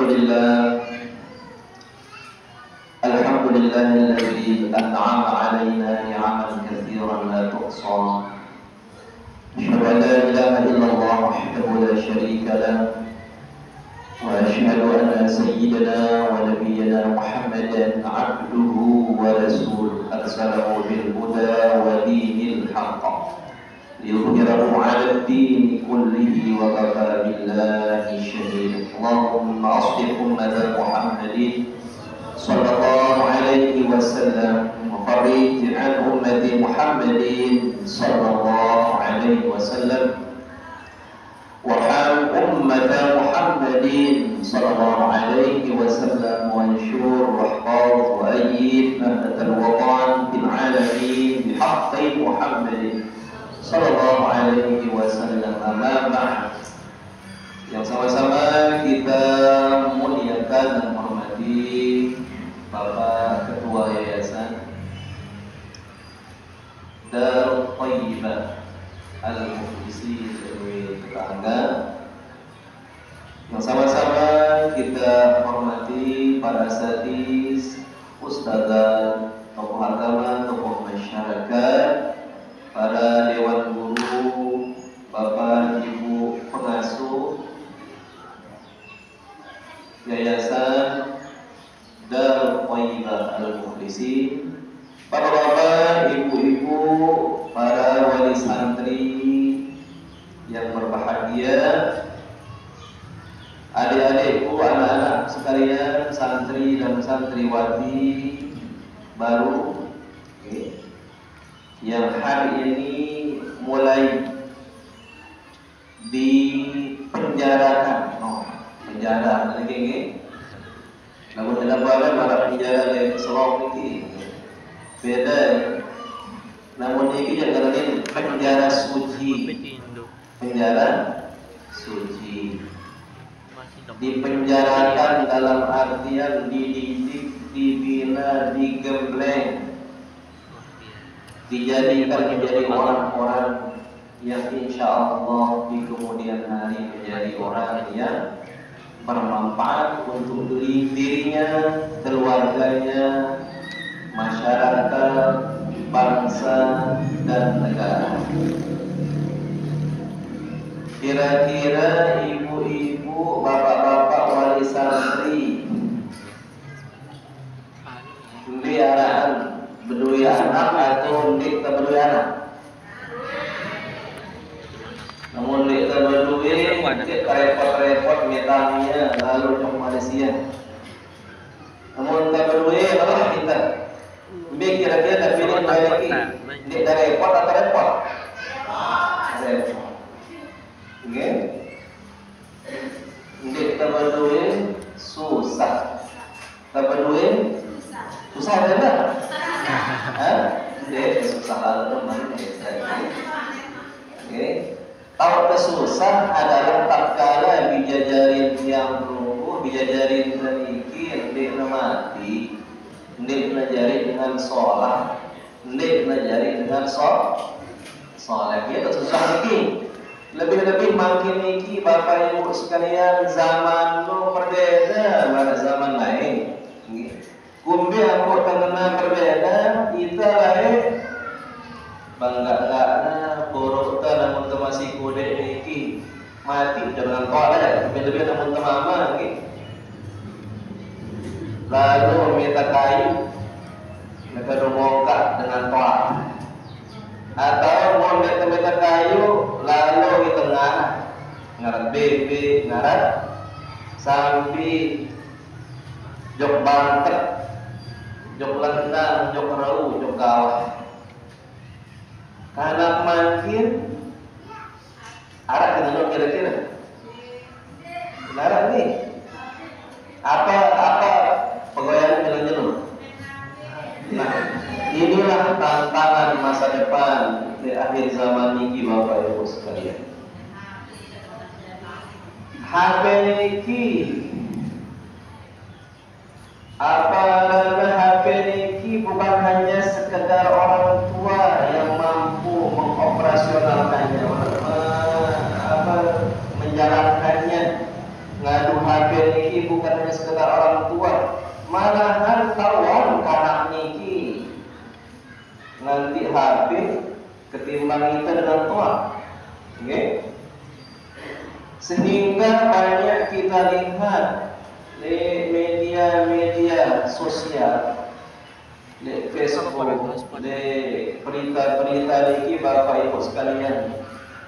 الحمد لله الذي أنعم علينا نعما كثيرا لا تحصى. أشهد أن لا إله إلا الله وحده لا شريك له، وأشهد أن سيدنا ونبينا محمدا عبده ورسوله أرسله بالهدى ودين الحق ليظهره على الدين كله وكفى بالله شهيدا. اللهم أصلح أمة محمد صلى الله عليه وسلم وفرج عن أمة محمد صلى الله عليه وسلم وارحم أمة محمد صلى الله عليه وسلم وانشر واحفظ وأيد أمة الوطن في العالمين بحق محمد صلى الله عليه وسلم. أما بعد, yang sama-sama kita muliakan dan hormati Bapak Ketua Yayasan Darut Thayyibah Al-Muflisi dari tetangga, yang sama-sama kita hormati para asatidz, ustadzah, tokoh agama, tokoh masyarakat, para dewan guru, bapak ibu pengasuh Yayasan Darut Thayyibah Al-Muflisi, para bapak, ibu-ibu, para wali santri yang berbahagia, adik-adikku, anak-anak sekalian, santri dan santriwati baru yang hari ini mulai dipenjarakan. Penjara lagi namun dalam bagian mana penjara dari Selong ini beda. Namun ini jangan penjara suci, penjara suci. Dipenjarakan dalam artian dididik, dibina, digembleng, dijadikan menjadi orang-orang yang insya Allah di kemudian hari menjadi orang yang bermanfaat untuk dirinya, keluarganya, masyarakat, bangsa, dan negara. Kira-kira ibu-ibu, bapak-bapak wali santri beli arahan berdua anak atau ndik tak berdua anak? Namun ndik tak berdua, kita repot-repot mitangnya lalu ke Malaysia. Namun tak berdua, malah kita kira-kira tak pilih lagi ndik tak repot atau repot? Repot. Oke? Ndik tak berdua susah. Tak berdua susah ada tak? Ndik susah lalu teman. Oke? Tahu kesusah adalah tatkala bijajarin yang runtuh, bijajarin sedikit, ndik mati, ndik najari dengan sholat, ndik najari dengan sholat. Dia tak susah lagi. Lebih-lebih makin niki bapak ibu sekalian, zaman lo berbeda pada zaman lain. Kumbi aku kenal berbeda, kita lain bangga-bangga borok ta namun masih kode niki mati dengan kolek lebih-lebih namun mama niki. Lalu minta kayu mereka domongkak dengan toa, atau mau minta kayu lalu di tengah ngarat bebe, ngarat sambil jok bantet, jok lendang, jok rau, jok kawah. Karena makin arah dengan kira-kira benar nih apa pegawai jalan-jalan. Nah, inilah tantangan masa depan di akhir zaman ini bapak ibu sekalian. HP niki HP niki bukan hanya sekedar orang tua yang mampu mengoperasionalkannya, menjalankannya. Ngadu HP niki bukan Sehingga banyak kita lihat di media-media sosial, di Facebook, di berita-berita ini Bapak Ibu sekalian,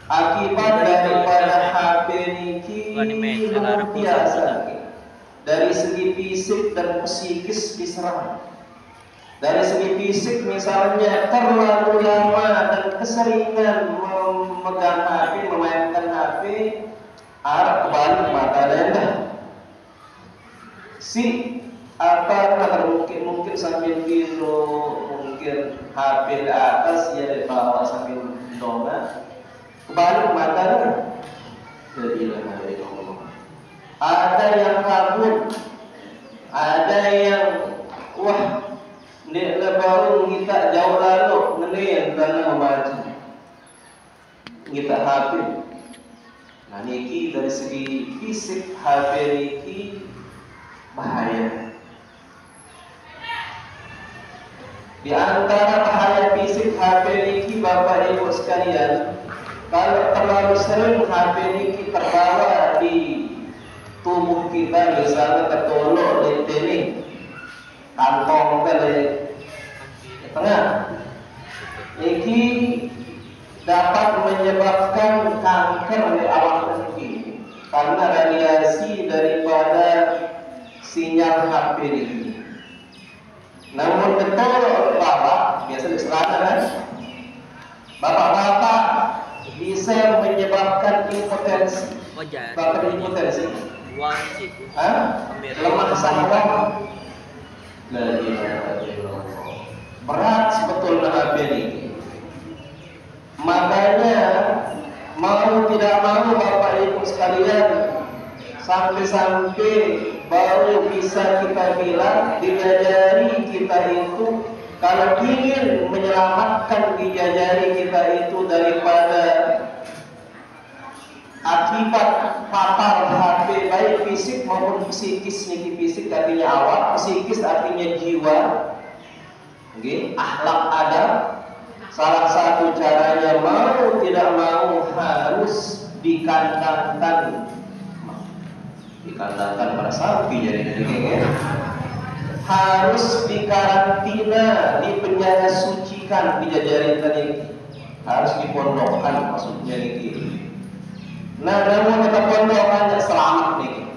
akibat daripada HP ini luar biasa dari segi fisik dan psikis diserang. Dari segi fisik misalnya terlalu lama dan keseringan memegang HP, memainkan HP, arah kebalik mata lenda. Mungkin sambil tidur, mungkin HP di atas ya dibawa sambil dongak, kebalik mata lenda. Ada yang kabur, ada yang nek baru kita jauh lalu nelayan tanah membaca kita HP. Nah niki dari segi fisik HP niki bahaya. Di antara bahaya fisik HP niki Bapak Ibu sekalian, kalau terlalu sering HP niki terbawa di tubuh kita, misalnya tertolok di teling kantong di tengah, ini dapat menyebabkan kanker di awak ini karena radiasi daripada sinyal HP ini. Namun betul Bapak, biasa di selatan kan, Bapak-bapak bisa menyebabkan impotensi. Bapak impotensi, lemah saraf. Berat sebetulnya HP ini. Makanya mau tidak mau Bapak Ibu sekalian, sampai-sampai baru bisa kita bilang gigi jari kita itu, kalau ingin menyelamatkan gigi jari kita itu daripada akibat papar HP baik fisik maupun psikis. Niki fisik artinya awak, psikis artinya jiwa, akhlak adab. Salah satu caranya mau tidak mau harus dikandangkan pada sapi, jadi harus dikarantina, dipenjara sucikan bidadari tadi, harus dipondokkan maksudnya niki. Nah, namun kita pondokannya selamat nih,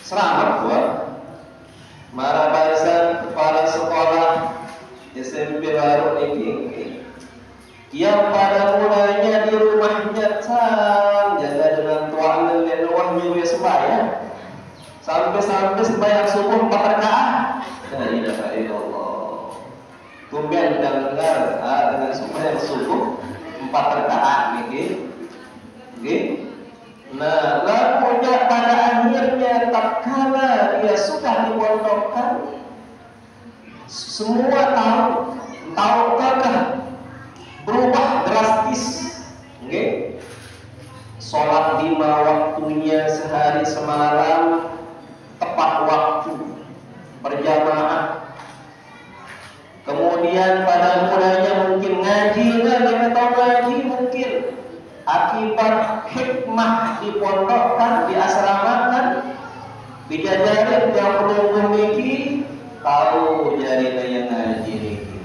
selamat buat marah barisan kepala sekolah SMP baru ini, yang pada mulanya di rumahnya jaga dengan tuan dan wahyu sembahyang sampai sembahyang subuh 4 rakaat. La ilaha illallah. Tumben dan dengar dengan sembahyang subuh 4 rakaat niki. Nah, lalu pada akhirnya tatkala dia sudah dipondokkan, semua tahukah berubah drastis. Sholat 5 waktunya sehari semalam tepat waktu berjamaah. Kemudian pada mulanya mungkin ngaji mungkin akibat hikmah dipondokkan, diasramakan, bidadari yang penunggu niki tahu jari yang ngaji niki.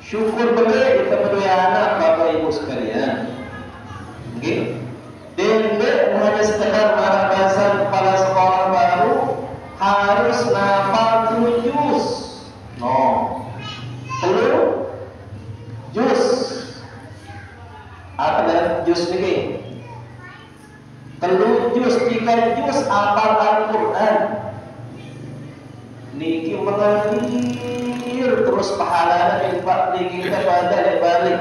Syukur beli kita berdua anak Bapak Ibu sekalian. Dendek hanya sekedar marah bahasan kepala sekolah baru harus nafal 7 juz. Telur juz. Apa dan juz ini? Telur juz, 3 juz hafal Al-Quran. Niki mengalir terus pahalanya infak kita pada balik.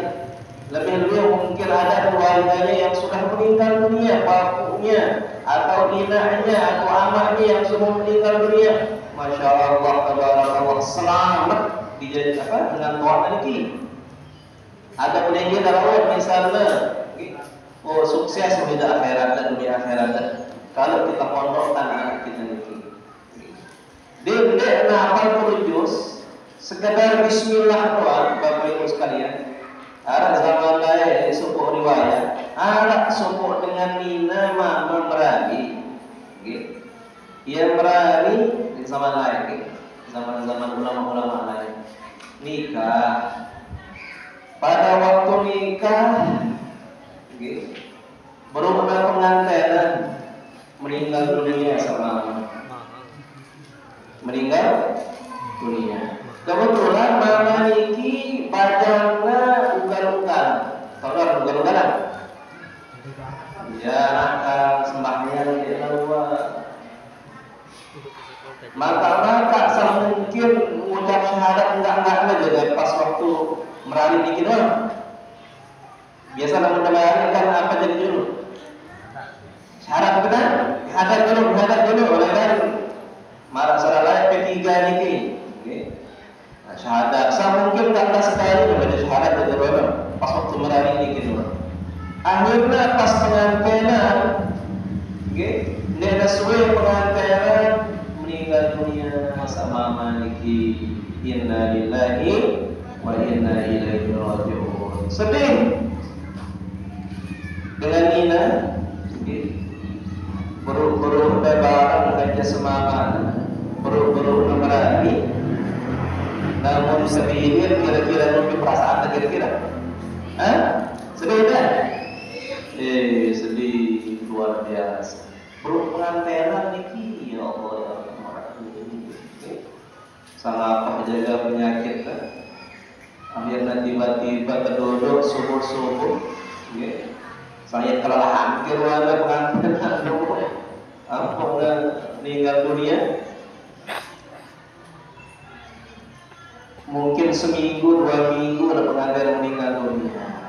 Lebih-lebih mungkin ada keluarganya yang sudah meninggal dunia, papunya atau inahnya atau amaknya yang sudah meninggal dunia. Masya Allah, tabarakallah, selamat dengan doa niki. Ada peninggi dalam misalnya, sukses dunia akhirat dan dunia akhirat. Kalau kita pondokkan anak kita niki, dendek nafal 10 juz, sekedar bismillah doa Bapak Ibu sekalian. Arah zaman lain suku riwayat anak sopok dengan nina mama merani, ia merani di zaman lain, zaman ulama-ulama lain nikah. Pada waktu nikah, baru ada pengantin meninggal dunia sama meninggal dunia. Kebetulan mama niki bajangna ugal-ugal. Tahu kan ugal-ugalan? Ya, sembahnya di luar. Maka semungkin mengucap syahadat enggak aja pas waktu merani niki doang. Biasa namun kemarin kan apa jadi dulu? Syahadat benar? Syahadat dulu oleh kan marah salah P3 niki. Nah, syahadat mungkin kata sekali membaca syahadat dari orang pas waktu merani niki dulu. Akhirnya pas pengantinan, nek sesuai pengantinan meninggal dunia sama maliki. Inna lillahi wa inna ilaihi raji'un. Sedih dengan Nina, buru-buru barang aja semangat, buru-buru merani. Namun sedih kira-kira mungkin perasaan kira-kira, sedih kan? Sedih luar biasa. Perlu pengantinan niki, ya Allah ya Allah. Sangat jaga penyakit kan? Akhirnya tiba-tiba terduduk subuh-subuh. Saya kelelahan keluarga pengantinan dulu. Apa meninggal dunia? Mungkin seminggu, 2 minggu ada pengantin meninggal dunia.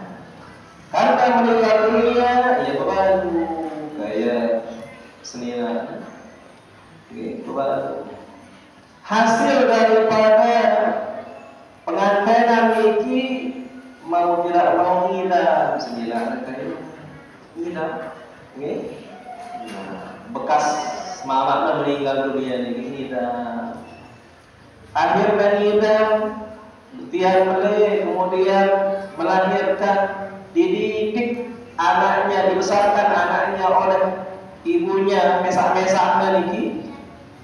Karena meninggal dunia, ya baru kayak seniman. Baru hasil daripada pengantinan ini mau tidak mau ngidam, sembilan kayak ngidam, bekas mamanya meninggal dunia ini ngidam. Akhirnya ngidam, tiang meleh, kemudian melahirkan, dididik anaknya, dibesarkan anaknya oleh ibunya, mesak-mesaknya niki.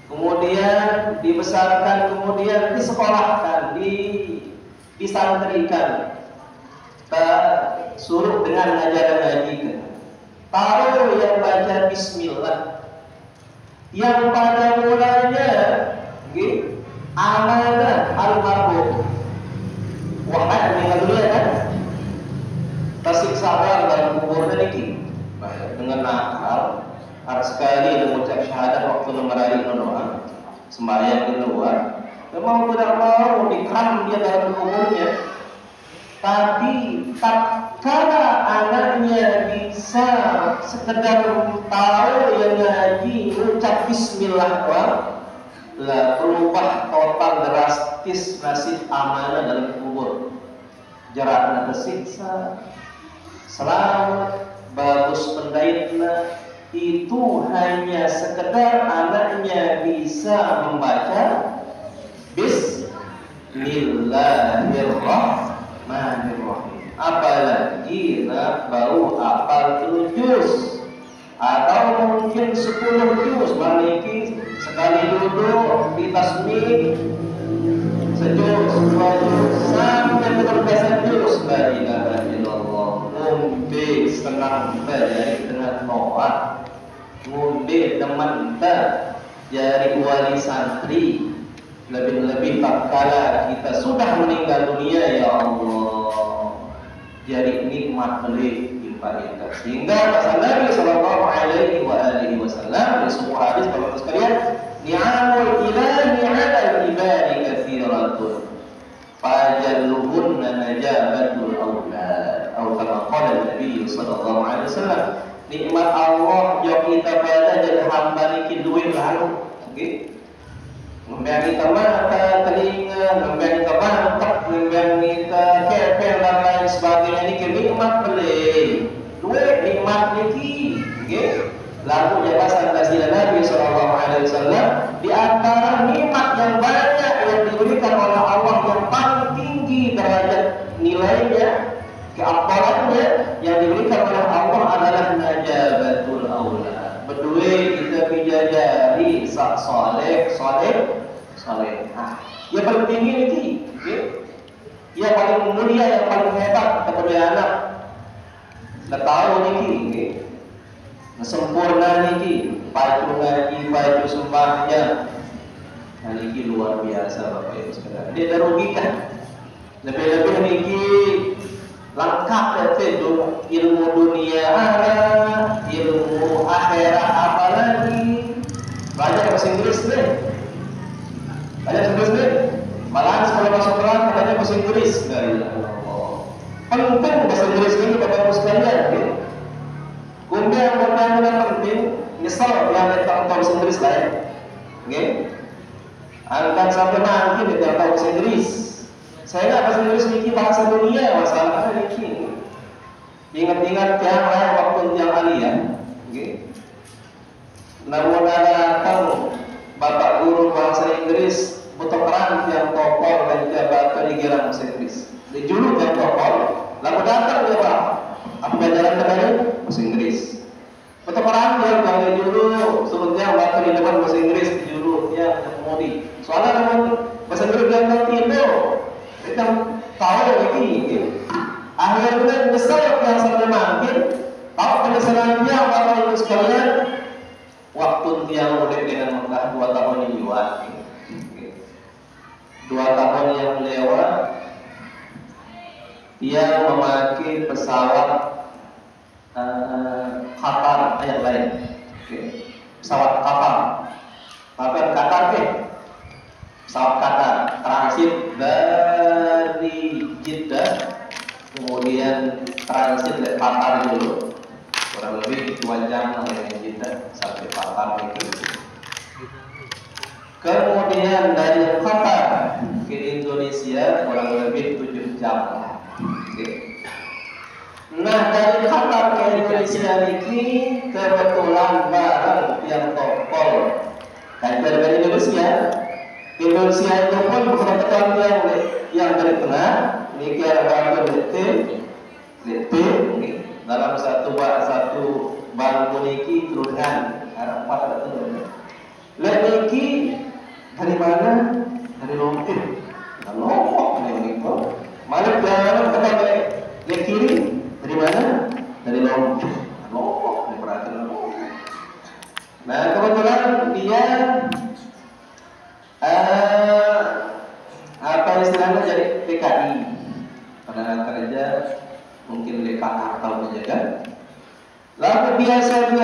Kemudian dibesarkan, kemudian disekolahkan, disantrikan, suruh dengan ngajaran ngaji. Tahu yang baca Bismillah, yang pada mulanya amanah almarhum wahai meninggal dunia kan, tersiksa dalam kuburnya niki dengan nakal. Harus sekali mengucap syahadat waktu merari doa, sembahyang di luar. Memang tidak mau dikram dia dalam kuburnya. Tapi tatkala anaknya bisa sekedar tahu yang ngaji, ucap Bismillah lah berubah total drastis nasib amanah dalam kubur. Jaraknya tersiksa, selamat, bagus pendaitnya. Itu hanya sekedar anaknya bisa membaca Bismillahirrahmanirrahim. Apalagi baru hafal 7 juz atau mungkin 10 juz, maliki sekali duduk di tasbih sejuz, 2 juz sampai ke 13 juz. La ilaha illallah. Ngombe senang belajar dengan noah, ngombe teman jari wali santri. Lebih-lebih tatkala kita sudah meninggal dunia, ya Allah, jadi nikmat beli kita. Sehingga kata Nabi sallallahu alaihi wasallam di sebuah hadis, kalau sekalian, ni'amul ilahi 'ala al-ibadi katsiratun fajalluhunna najabatul aulad, atau kama qala Nabi sallallahu alaihi wasallam, nikmat Allah yang kita pada jadi hamba niki duwe lalu, memberi kita mata, telinga, memberi kita mantap, memberi kita kepel dan lain sebagainya. Ini nikmat beli, dua nikmat niki. Lalu jelasan dari Nabi Sallallahu Alaihi Wasallam, di antara nikmat yang banyak yang diberikan oleh Allah yang paling tinggi derajat nilainya, keapalannya yang diberikan oleh Allah soleh. Nah, yang paling tinggi ini, yang paling mulia, yang paling hebat kepada anak. Dah tahu ni, sempurna ni, baju ngaji, baju sembahyang. Ini luar biasa Bapak Ibu sekalian. Dia dah rugikan. Lebih-lebih ni lengkap itu ilmu dunia ada, ilmu akhirat apa lagi. Belajar bahasa Inggris ni. Malahan sekolah masuk kelas katanya bahasa Inggris. Penting bahasa Inggris ini Bapak Ibu sekalian. Kemudian yang penting, misal yang tak tahu bahasa Inggris lah. Angkat sampai nanti dia tak tahu bahasa Inggris. Saya nak bahasa Inggris ni bahasa dunia, masalahnya ni. Ingat-ingat yang lain waktu yang aliyah. Namun ada tahu bapak guru bahasa Inggris butuh peran yang topol dan jabatan di gerak bahasa Inggris. Di julu yang topol, lalu datang dia pak. Apa pelajaran tadi? Bahasa Inggris. Butuh peran yang dari julu sebetulnya waktu di depan bahasa Inggris di julu yang kemudi. Soalnya namun bahasa Inggris yang nanti itu kita tahu ini. Akhirnya besar yang sampai makin tahu penyesalannya Bapak Ibu sekalian. Waktu dia mudik dengan Mekah 2 tahun yang lewat. 2 tahun yang lewat, dia memakai pesawat Qatar yang lain. Pesawat Qatar. Qatar pesawat Qatar transit dari Jeddah, kemudian transit dari Qatar dulu. Kurang lebih 2 jam dari Jeddah sampai Qatar itu. Kemudian dari Qatar ke Indonesia kurang lebih 7 jam. Nah, dari Qatar ke Indonesia ini kebetulan barang yang topol. Kan dari Indonesia itu pun bukan yang dari tengah. Ini kira baru DT dalam satu bangku niki turunan arah 4 ada turun. Lihat niki dari mana? Dari Lombok. Lombok nih itu. Mana jalan ke kiri? Dari mana? Dari Lombok. Lombok nih perhatian Lombok. Nah kebetulan dia apa istilahnya jadi PKI. Pada kerja mungkin di Qatar kalau menjaga. Lalu biasa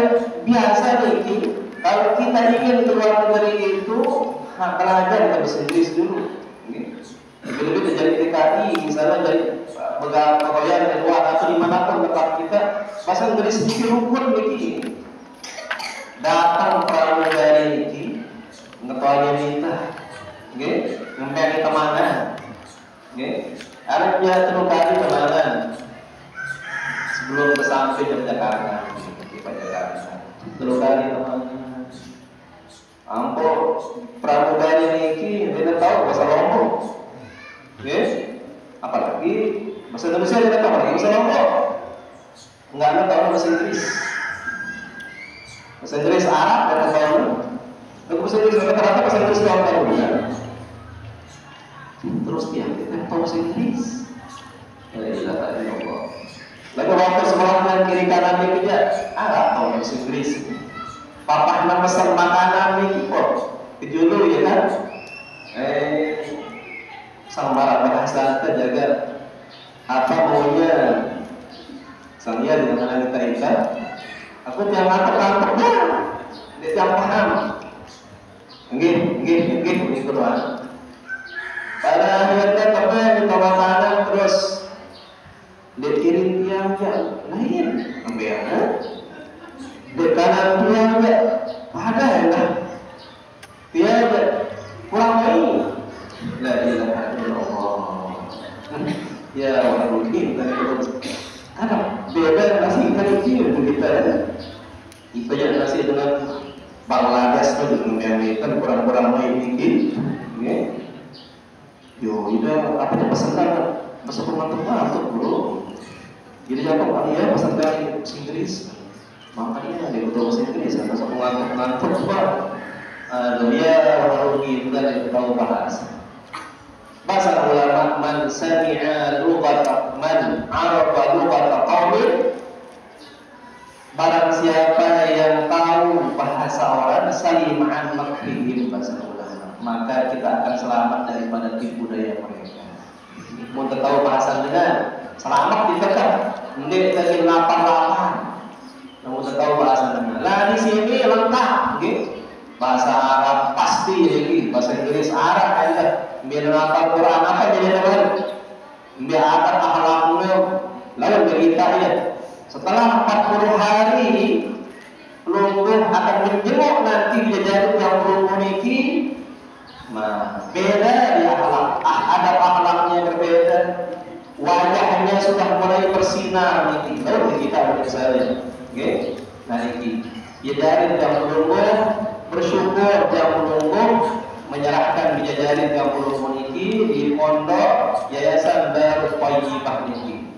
ini kalau kita ingin keluar negeri itu belajar bahasa Inggris dulu. Lebih-lebih jadi TKI misalnya dari pegawai di luar atau dimanapun tempat kita bahasa Inggris itu rukun begini. Datang pramugari ini ngetuanya minta, ngembali kemana? Ada dia terukari kemana? Sebelum sampai ke Jakarta, terukari kemana? Ampun, pramugari ini tidak tahu bahasa Lombok, apalagi bahasa Indonesia tidak tahu, apalagi bahasa Lombok, nggak ada tahu bahasa Inggris, Arab dan tahu, bahasa Inggris rata-rata bahasa Inggris tahu kan? Terus dia tidak tahu bahasa Inggris, lalu waktu sekolah kiri kanan dia kerja, tahu bahasa Inggris. Papa nak pesan makanan ni kok kejulu ya kan? Sama bahasa kita jaga apa maunya. Saya dengan anak kita, aku yang ngantuk dah, dia yang paham. Enggih begitu doang. Pada akhirnya apa minta makanan terus dia kirim yang lain, ambil di kanan dia ada yang dia kurang baik. La ilaha illallah. Ya mungkin ada beda nasi ikan itu kita. Itu yang nasi dengan Bangladesh itu dengan ikan kurang-kurang baik tinggi. Yo itu apa yang pesankan masuk teman-teman bro. Jadi apa ya pesankan Inggris. Makanya dia betul bahasa Inggris, masuk ngantuk coba Dunia rugi bukan tahu bahasa. Bahasa ulama man sami'a lughata man 'arafa lughata qaumin, barang siapa yang tahu bahasa orang salima'an makrihim, bahasa ulama, maka kita akan selamat daripada tipu daya mereka. Mau tahu bahasa dengan selamat kita kan ndek lagi lapan-lapan. Namun tahu bahasa dengan. Lah di sini lengkap nggih. Bahasa Arab pasti lagi, bahasa Inggris Arab ada. Biar apa Quran apa jadi teman. Biar ada akhlaknya. Lalu berita ya. Setelah 40 hari pelungguh akan menjenguk nanti jadi yang pelungguh niki. Nah, beda di akhlak. Ada akhlaknya berbeda. Wajahnya sudah mulai bersinar niki. Lalu kita saya. Oke. Nah niki. Ya dari yang pelungguh bersyukur yang menunggu menyerahkan bidadari yang belum memiliki di pondok Yayasan Darut Thayyibah ini.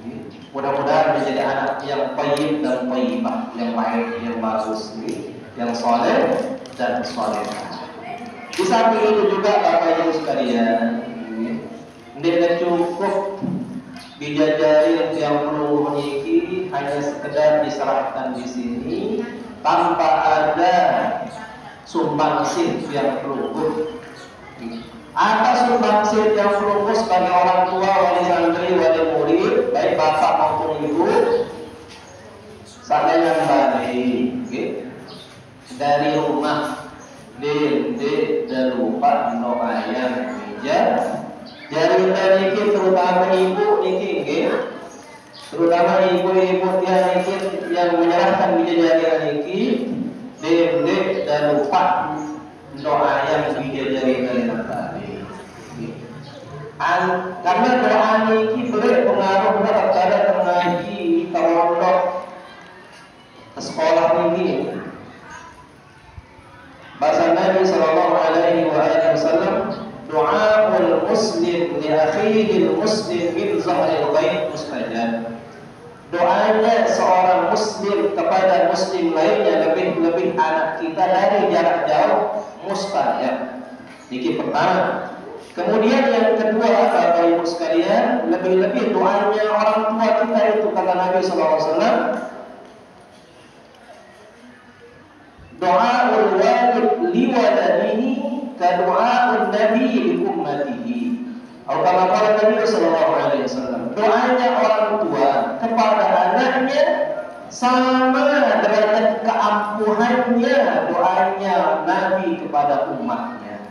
Mudah-mudahan menjadi anak yang thayyib dan thayyibah, yang baik, yang bagus, yang soleh dan solehah. Di samping itu juga Bapak Ibu sekalian, tidak cukup bidadari yang belum memiliki hanya sekedar diserahkan di sini tanpa ada sumbangsih yang pelungguh. Ada sumbangsih yang pelungguh sebagai orang tua, wali santri, wali murid, baik bapak maupun ibu. Saya yang baik, dari rumah dede dan lupa no ayam meja. Dari terutama ibu niki, terutama ibu-ibu yang menyerahkan bidadari niki. Dede dan lupa doa yang bidadari dari tadi. Karena doa ini berpengaruh kepada pengaji pondok sekolah ini. Bahasa Nabi Sallallahu Alaihi Wasallam, doaul muslim li akhihi muslim min zahril ghaib mustajab. Doanya seorang muslim kepada muslim lainnya, lebih anak kita dari jarak jauh, mustajab. Ini pertama. Kemudian yang kedua, Bapak Ibu sekalian, lebih-lebih doanya orang tua kita itu, kata Nabi SAW, doaul walid liwaladihi ka doaul nabi li ummatihi. Atau kata Nabi Sallallahu Alaihi Wasallam, doanya orang tua kepada anaknya sama derajat keampuhannya doanya Nabi kepada umatnya.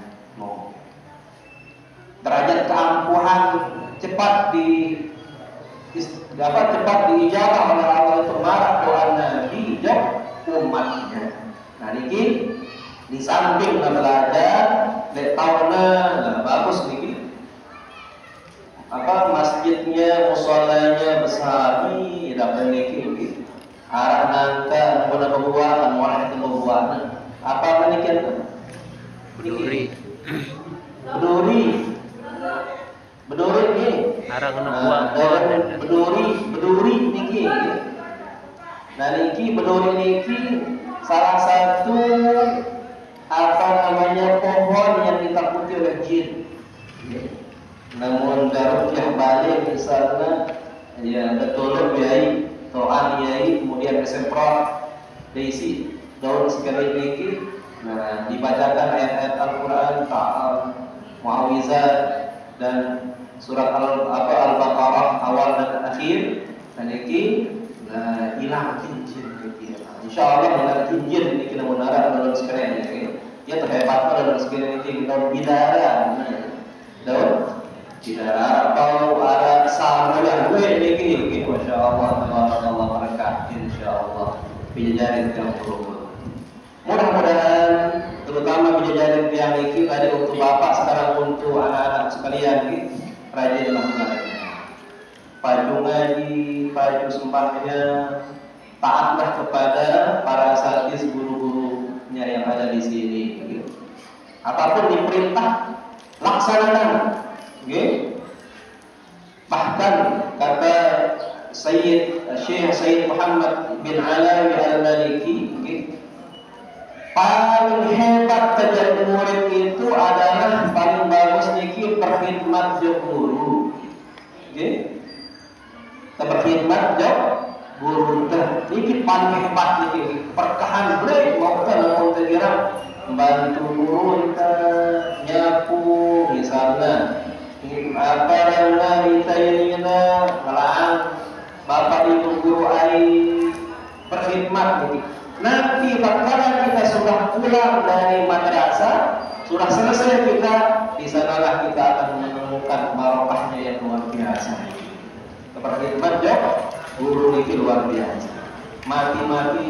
Derajat keampuhan cepat diijabah oleh Allah itu marah doa Nabi umatnya. Nah ini di samping belajar, tahunnya bagus nih. Masjidnya, musolanya besar nih, dapat niki arah nangka muna pembuatan, mulai itu pembuatan. Apa demikian? Beduri ini. Arang buang. Beduri niki. Nah niki beduri niki salah satu pohon yang ditakuti oleh jin. Namun darunya balik misalnya, ya betul biaya toan biaya, kemudian disemprot, diisi daun sekali niki. Nah dibacakan ayat-ayat Al-Quran, Ta'al, Muawizat dan surat Al-Baqarah awal dan akhir. Dan niki hilang jin niki. Insyaallah hilang jin niki namunara dalam sekalian niki. Ya terhebat dalam sekalian niki daun bidara. Daun bidara atau ada sama yang gue niki. Masya Allah, tabarakallah, berkah insyaallah. Bidadari yang berumur. Mudah-mudahan terutama bidadari yang niki tadi untuk bapak, sekarang untuk anak-anak sekalian niki, rajinlah belajar. Paju ngaji, paju sembahyang, taatlah kepada para asatidz guru-gurunya yang ada di sini. Apapun diperintah, laksanakan. Bahkan kata Syekh Muhammad bin Alawi Al-Maliki, Paling hebat jadi murid itu adalah paling bagus niki berkhidmat jeung guru. Nggih. Berkhidmat jeung guru teh niki paling hebat niki. Perkahan deui mau teh lamun teu kira membantu guru teh nyapu misalnya. Apa yang kita ini melarang Bapak Ibu guru ai berkhidmat niki. Nanti tatkala kita sudah pulang dari madrasah, sudah selesai kita, di sanalah kita akan menemukan barokahnya yang luar biasa. Berkhidmat ya, guru itu luar biasa. Mati-mati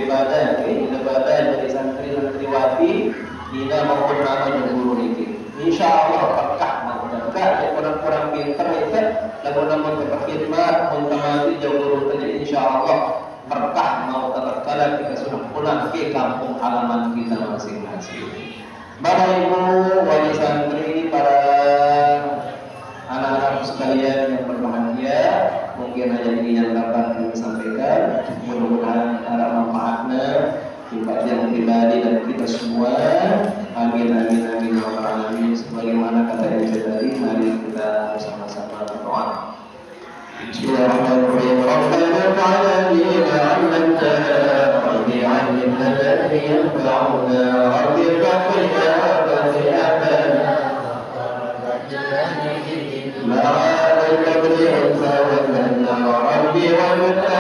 ibadah dari santri-santriwati, tidak maupun nama guru itu. Insya Allah berkah mudah-mudah. Yang kurang-kurang pinter itu, lalu berkhidmat, mati jauh guru tadi. Insya Allah berkah mau tatkala kita sudah pulang ke kampung halaman kita masing-masing. Bapak Ibu wali santri, para anak-anak sekalian yang berbahagia, mungkin hanya ini yang dapat kami sampaikan. Mudah-mudahan ada manfaatnya untuk yang pribadi dan kita semua. Amin amin amin ya rabbal alamin. Sebagaimana kata yang tadi, mari kita bersama-sama berdoa. Bismillahirrahmanirrahim. Rabbana ta'alina 'allamtana rabbi 'allimna alladhi yanfa'una rabbi faqina fa'atana ma'alika bi'insa wa manna rabbi wa manna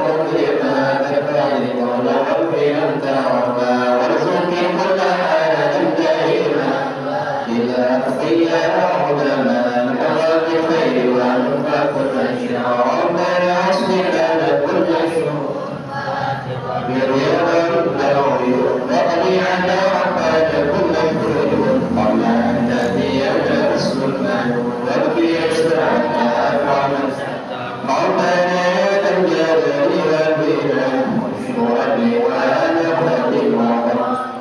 wa bi'insa nafa'ili wa rabbi anta rabba warzuqni kulla halatin da'ima ila taqiyya ulama نقرأ بخير وننفع كل شيء ربنا أصلح لنا كل شيء برياض العيون واقضي عنا ربنا كل شيء قبل أن تأتي السلطان وابكي أسرعنا أكرما ربنا يا ذا الجلال والإكرام والشهد وأنا خادم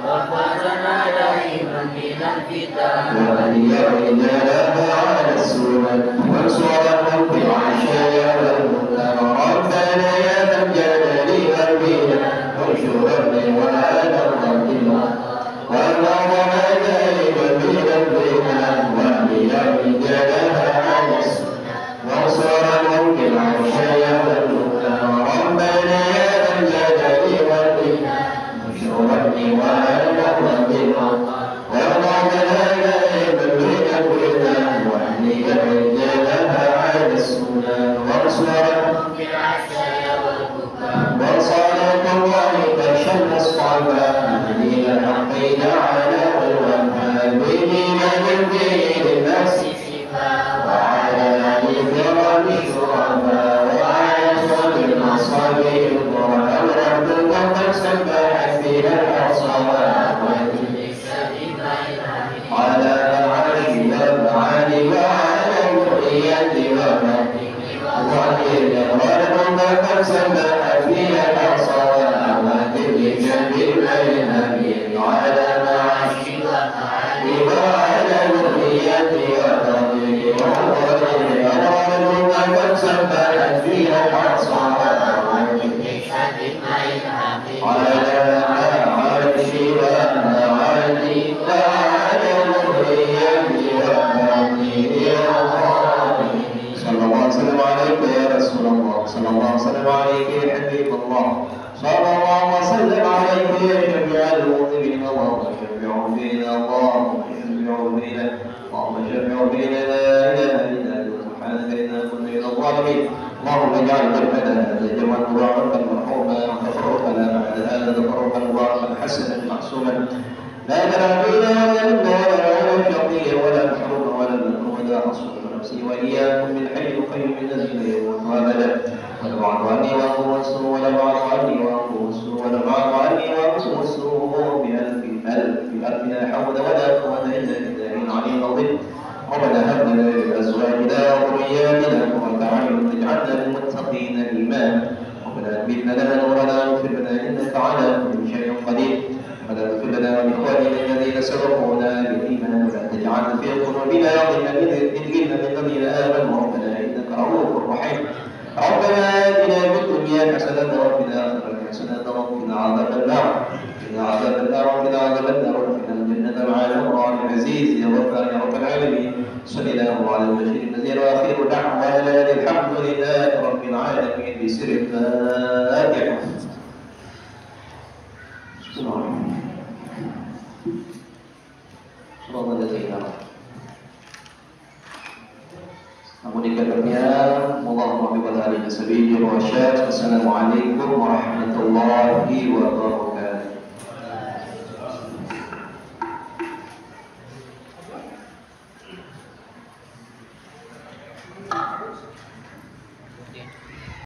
وفاتنا دائما من الفتن وأن يرجلها على السنن وانصرهم بالعشاء والمنكر ربنا يا ذا الجلال والإكرام والشهد وأنا خادم والنظر دائما من الفتن وأن يرجلها على السنن وانصرهم بالعشاء والمنكر ربنا يا ذا الجلال والإكرام والشهد وأنا خادم اللهم اجعل جنبنا هذا الجمال مباركا مرحوما وتفرقنا بعد هذا تفرقا مباركا حسنا معصوما لا تدع فينا ولا منا ولا عون شقي ولا محروم ولا مكروه ولا اصوم نفسي واياكم من حي خير من الذين يموت ابدا ونبعث عني وانقم السوء ونبعث عني وانقم السوء ونبعث عني وانقم السوء بألف لا حول ولا قوة إلا بالله العلي العظيم ربنا هب لنا من ازواجنا وذرياتنا قرة اعين واجعلنا للمتقين اماما ربنا اثبت لنا نورنا واغفر لنا انك على كل شيء قدير ربنا اغفر لنا ولاخواننا الذين سبقونا بالايمان ولا تجعل في قلوبنا غلا للذين امنوا ربنا انك رؤوف رحيم ربنا اتنا في الدنيا حسنة وفي الآخرة حسنة وقنا عذاب النار قنا عذاب النار وقنا عذاب النار وادخلنا الجنة مع الأبرار العزيز يا غفار يا رب العالمين صلى الله على البشير النذير وآخر دعوانا الحمد لله رب العالمين بسر الفاتحة. Namun dikatakannya Allahumma biwal alihi sabili wa syad. Assalamualaikum warahmatullahi wabarakatuh.